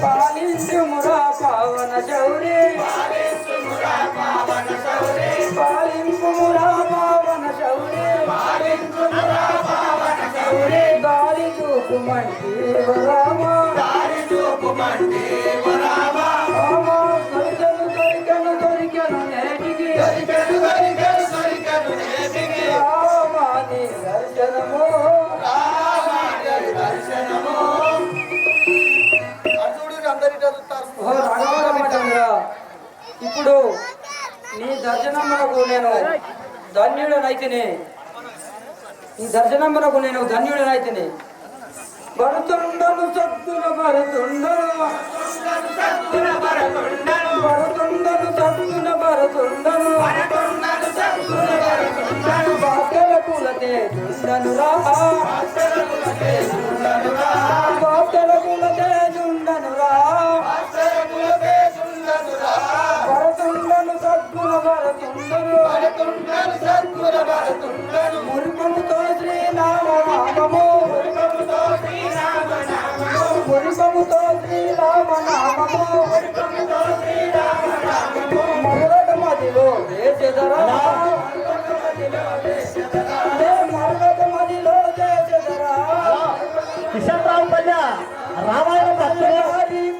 పాలించుమురా పావన శౌరి పాలింపుమురా పావన శౌరి దారి చూపుమంటి రామ దొరికను దొరికను నేటికి రామాని దర్శనము ఇప్పుడు నీ దర్శనమునకు నేను ధన్యుడనైతిని ఈ దర్శనమునకు నేను ధన్యుడనైతిని భరతుండను సత్తున భరతుండను భరతుండను సత్తున భరతుండను బాకెల కులతే జుండను రా బాకెల కులతే జుండను రా భరతుండను సద్గుణ భరతుండను మురిపముతో శ్రీరామనామము మురిపముతో శ్రీరామనామము మరుగట మదిలో వేసెదరా మరుగట మదిలో చేసెదరా రామాయణ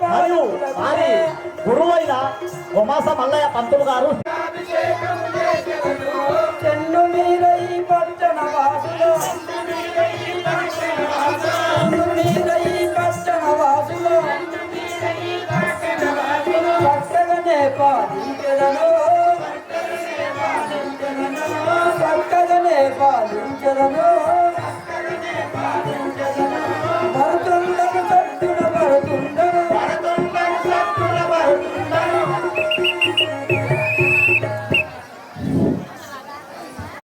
మరియు వారి గురువైన ఉమాస మల్లయ్య పంతులు గారు చెన్ను మీరై పట్టణ వాసులు పట్టణ వాసులు పట్టగానే పాలించదను పట్టగానే పాలించదను